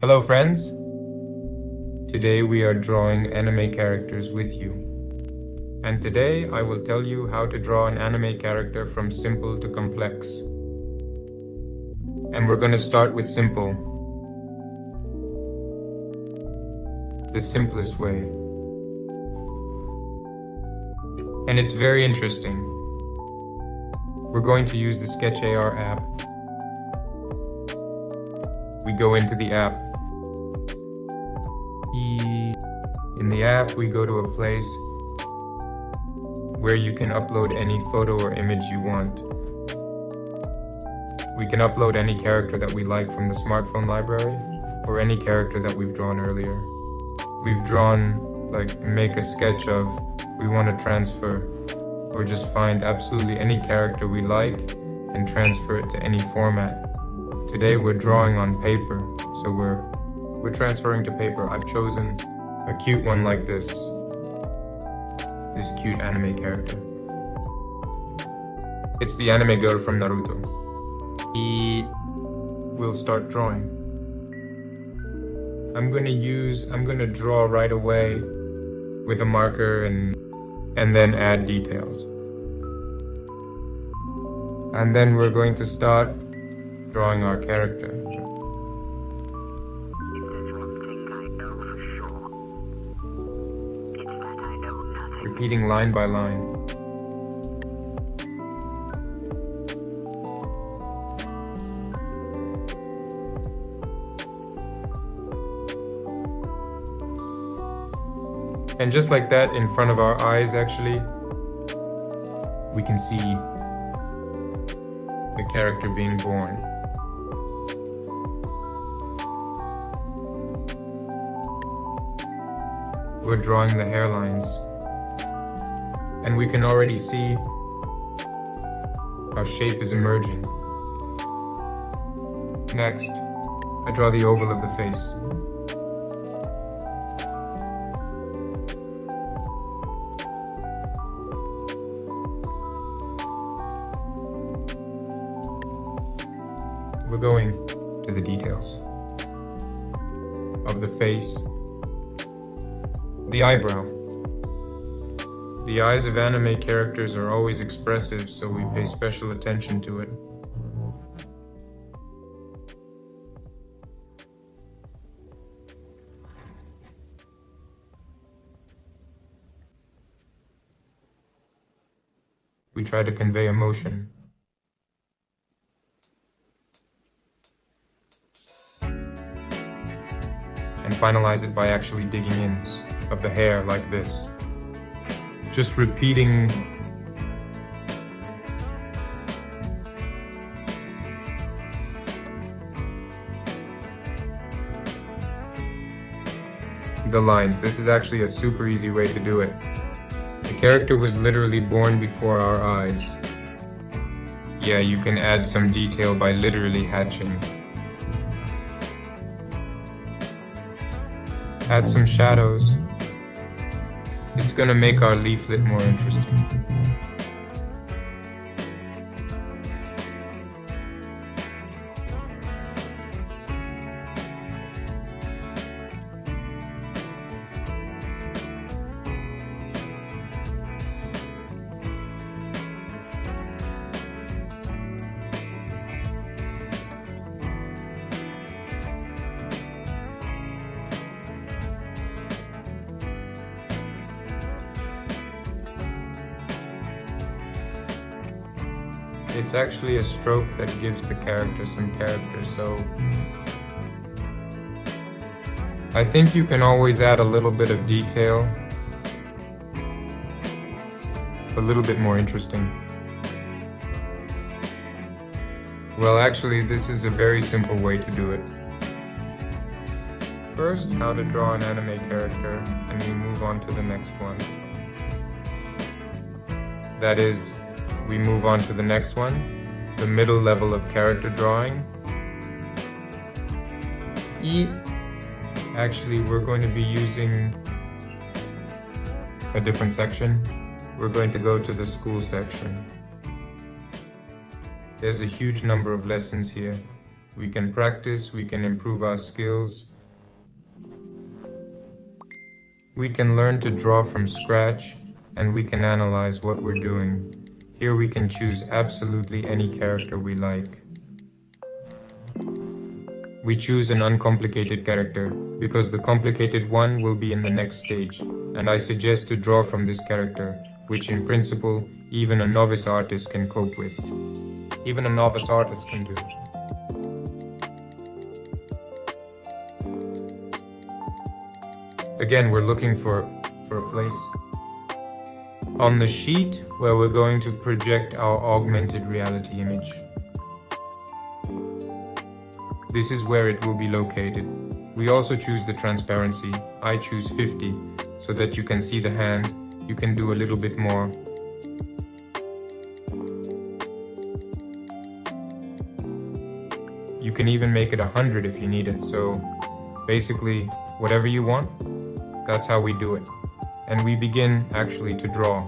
Hello friends! Today we are drawing anime characters with you. And today I will tell you how to draw an anime character from simple to complex. And we're going to start with simple. The simplest way. And it's very interesting. We're going to use the Sketchar app. We go into the app. In the app, we go to a place where you can upload any photo or image you want. We can upload any character that we like from the smartphone library, or any character that we've drawn earlier. We've drawn, make a sketch of, we want to transfer, or just find absolutely any character we like and transfer it to any format. Today we're drawing on paper, so we're transferring to paper. I've chosen a cute one like this cute anime character. It's the anime girl from Naruto. We'll start drawing. I'm gonna draw right away with a marker and then add details. And then we're going to start drawing our character. Repeating line by line. And just like that, in front of our eyes actually, we can see the character being born. We're drawing the hairlines, and we can already see our shape is emerging. Next, I draw the oval of the face. We're going to the details of the face. The eyebrow. The eyes of anime characters are always expressive, so we pay special attention to it. We try to convey emotion. And finalize it by actually digging in of the hair like this. Just repeating the lines. This is actually a super easy way to do it. The character was literally born before our eyes. Yeah, you can add some detail by literally hatching. Add some shadows. It's gonna make our leaflet more interesting. It's actually a stroke that gives the character some character, so I think you can always add a little bit of detail, a little bit more interesting. Well, actually, this is a very simple way to do it. First, how to draw an anime character, and we move on to the next one. That is, we move on to the next one, the middle level of character drawing. Actually, we're going to be using a different section. We're going to go to the school section. There's a huge number of lessons here. We can practice, we can improve our skills, We can learn to draw from scratch, and we can analyze what we're doing. Here we can choose absolutely any character we like. We choose an uncomplicated character, because the complicated one will be in the next stage, and I suggest to draw from this character, which in principle, even a novice artist can cope with. Even a novice artist can do. Again, we're looking for a place on the sheet where we're going to project our augmented reality image. This is where it will be located. We also choose the transparency. I choose 50 so that you can see the hand. You can do a little bit more. You can even make it 100 if you need it. So basically, whatever you want, that's how we do it. And we begin actually to draw.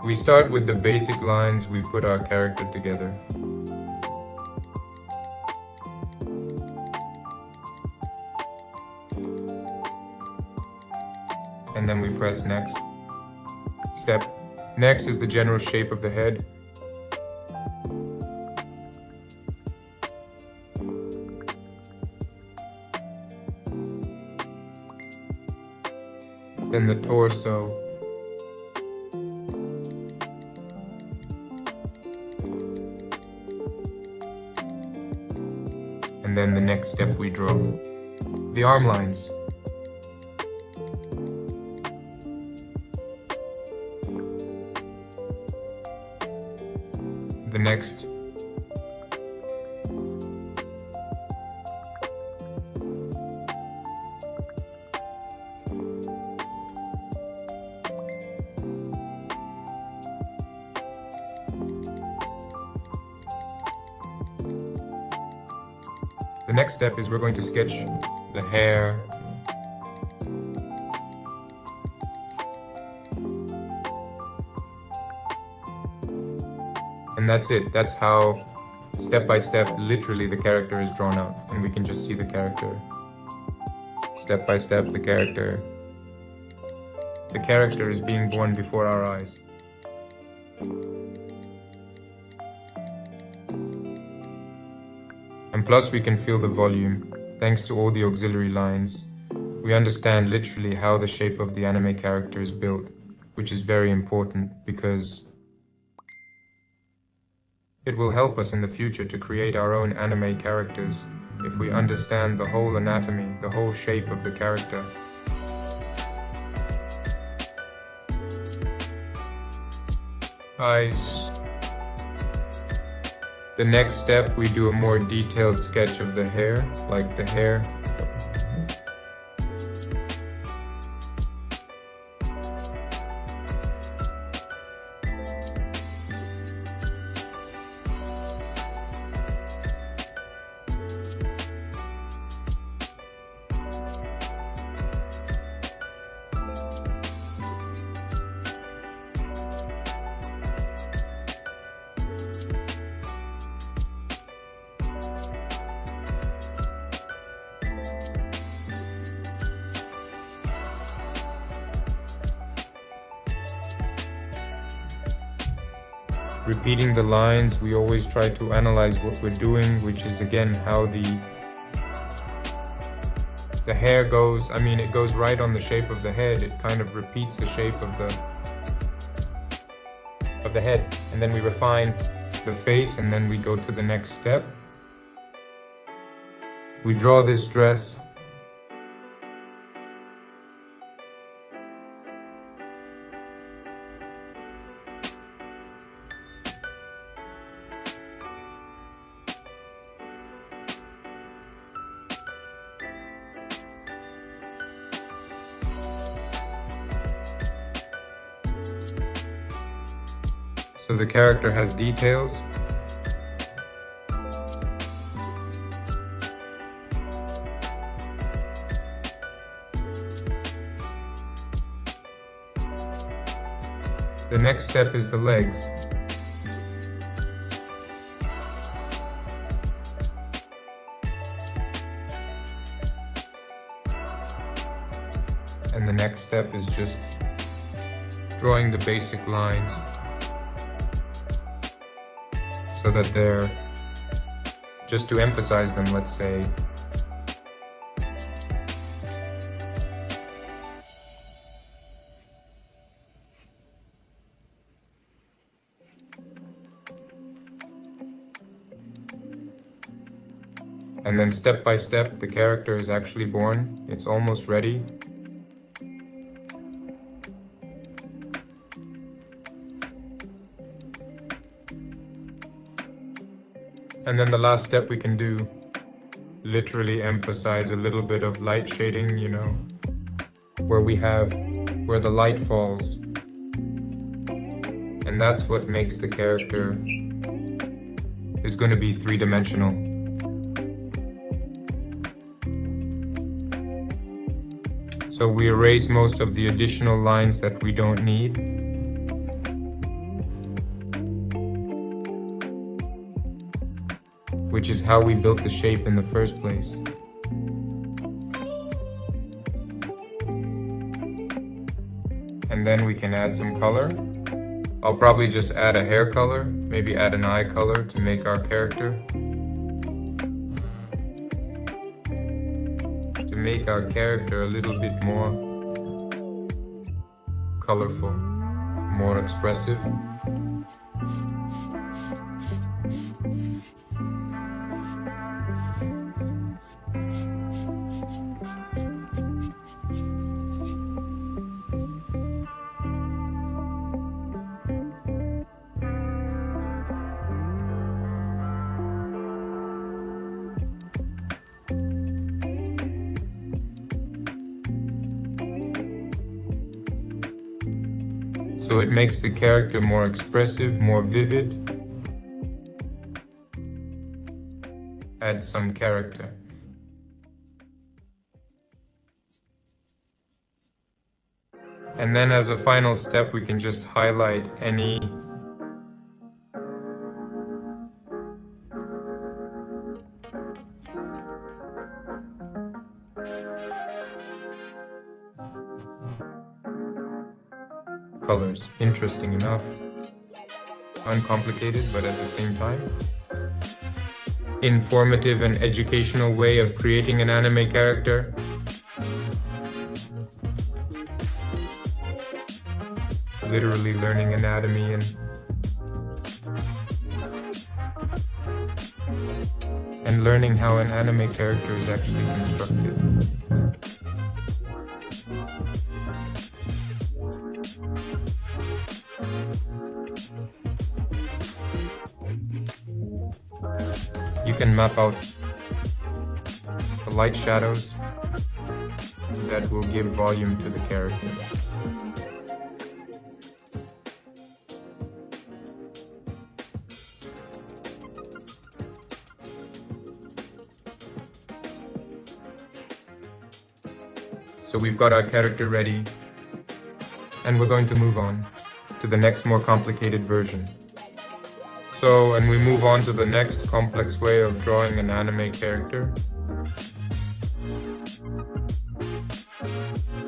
We start with the basic lines. We put our character together. And then we press next. Step. Next is the general shape of the head. Then the torso. And then the next step we draw. The arm lines. The next. The next step is we're going to sketch the hair. And that's it. That's how, step by step, literally the character is drawn out. And we can just see the character. Step by step, the character. The character is being born before our eyes. And plus we can feel the volume, thanks to all the auxiliary lines. We understand literally how the shape of the anime character is built, which is very important because it will help us in the future to create our own anime characters if we understand the whole anatomy, the whole shape of the character. Eyes. The next step, we do a more detailed sketch of the hair, like the hair. Repeating the lines, we always try to analyze what we're doing, which is again how the hair goes. I mean, it goes right on the shape of the head. It kind of repeats the shape of the head. And then we refine the face, and then we go to the next step. We draw this dress. So the character has details. The next step is the legs. And the next step is just drawing the basic lines so that they're, just to emphasize them, let's say, and then step by step the character is actually born. It's almost ready. And then the last step we can do, literally emphasize a little bit of light shading, you know, where the light falls. And that's what makes the character is going to be three-dimensional. So we erase most of the additional lines that we don't need. Which is how we built the shape in the first place. And then we can add some color. I'll probably just add a hair color, maybe add an eye color to make our character. To make our character a little bit more colorful, more expressive. So it makes the character more expressive, more vivid. Add some character. And then as a final step, we can just highlight any colors. Interesting enough. Uncomplicated, but at the same time informative and educational way of creating an anime character. Literally learning anatomy and learning how an anime character is actually constructed. You can map out the light shadows that will give volume to the character. So we've got our character ready, and we're going to move on to the next more complicated version. So, and we move on to the next complex way of drawing an anime character.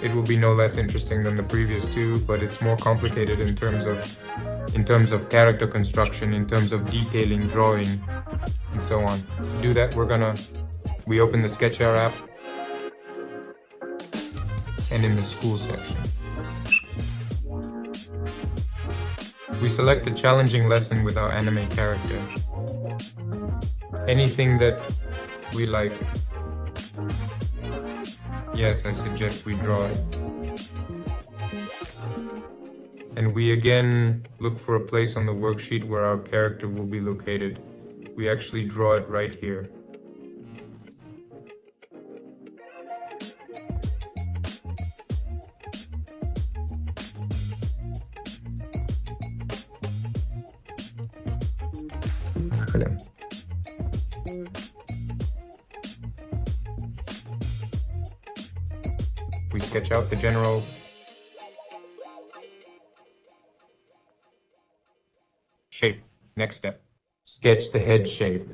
It will be no less interesting than the previous two, but it's more complicated in terms of character construction, in terms of detailing, drawing, and so on. To do that, we open the Sketchar app, and in the school section, we select a challenging lesson with our anime character. Anything that we like. Yes, I suggest we draw it. And we again look for a place on the worksheet where our character will be located. We actually draw it right here. We sketch out the general shape. Next step, sketch the head shape.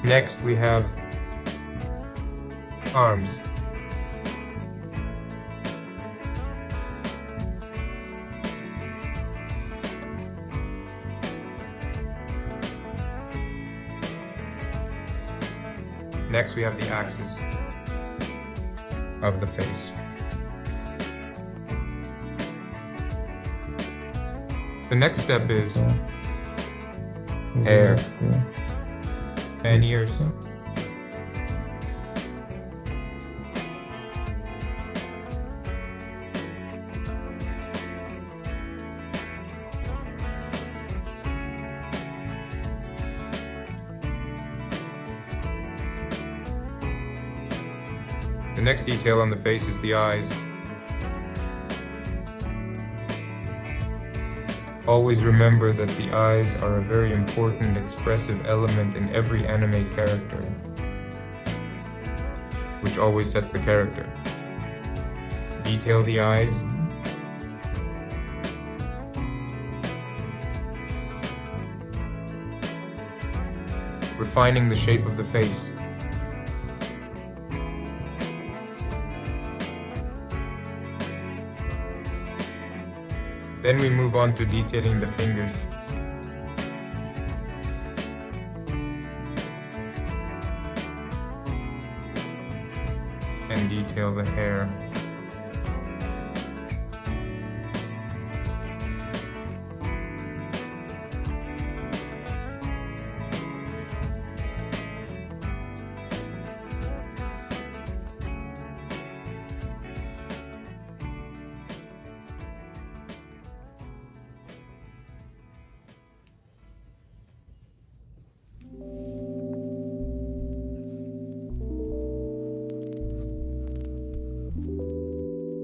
Next we have arms. Next we have the axis of the face. The next step is hair and ears. The next detail on the face is the eyes. Always remember that the eyes are a very important expressive element in every anime character, which always sets the character. Detail the eyes. Refining the shape of the face. Then we move on to detailing the fingers. And detail the hair.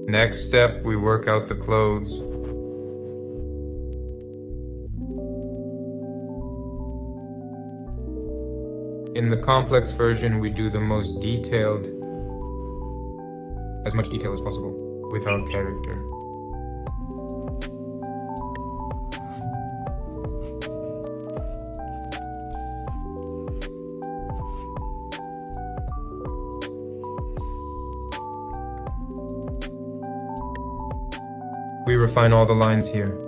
Next step, we work out the clothes. In the complex version, we do the most detailed, as much detail as possible, with our character. We refine all the lines here.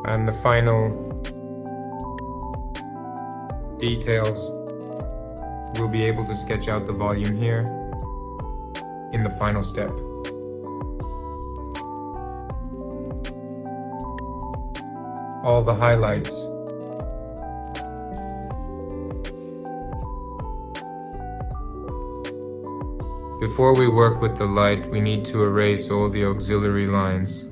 And the final details, we'll be able to sketch out the volume here in the final step. All the highlights. Before we work with the light, we need to erase all the auxiliary lines.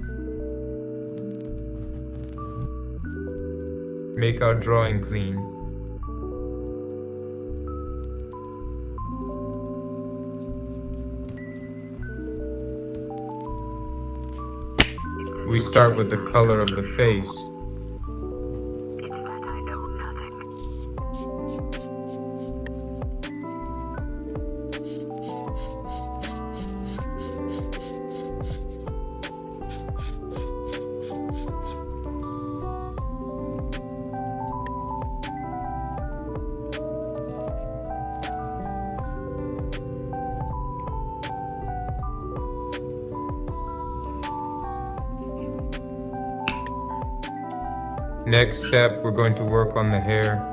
Make our drawing clean. We start with the color of the face. Next step, we're going to work on the hair.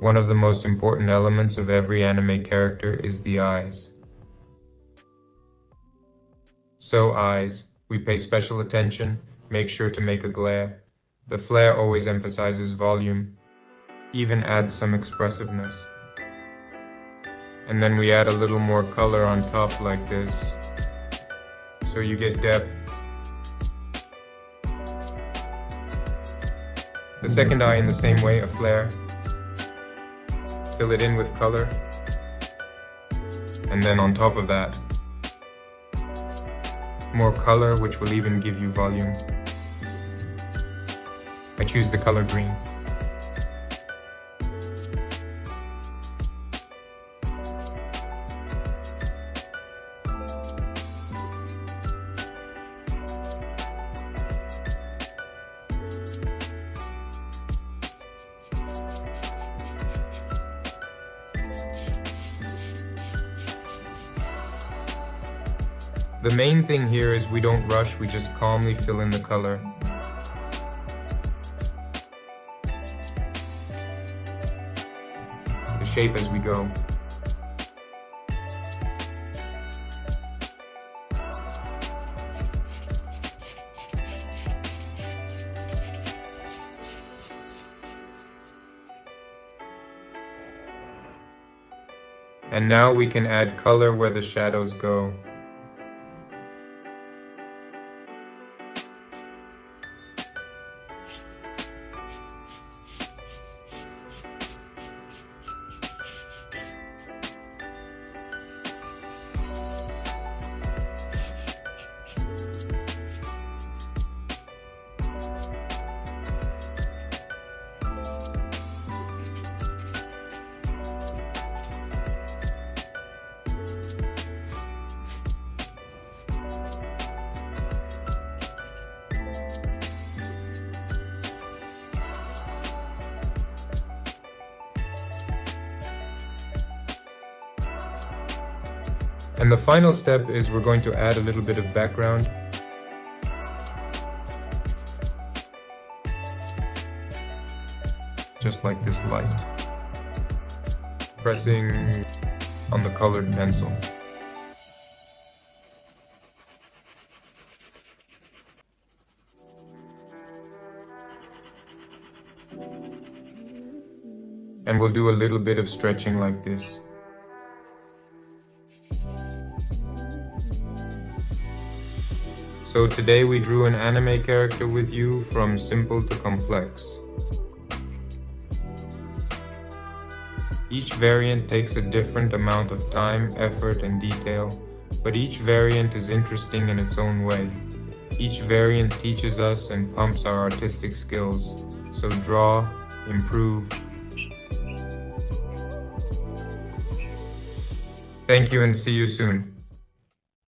One of the most important elements of every anime character is the eyes. So eyes, we pay special attention, make sure to make a glare. The flare always emphasizes volume, even adds some expressiveness. And then we add a little more color on top like this, so you get depth. The second eye in the same way, a flare. Fill it in with color. And then on top of that, more color, which will even give you volume. I choose the color green. The main thing here is we don't rush, we just calmly fill in the color. The shape as we go. And now we can add color where the shadows go. And the final step is we're going to add a little bit of background. Just like this light. Pressing on the colored pencil. And we'll do a little bit of stretching like this. So today we drew an anime character with you from simple to complex. Each variant takes a different amount of time, effort, and detail, but each variant is interesting in its own way. Each variant teaches us and pumps our artistic skills. So draw, improve. Thank you and see you soon.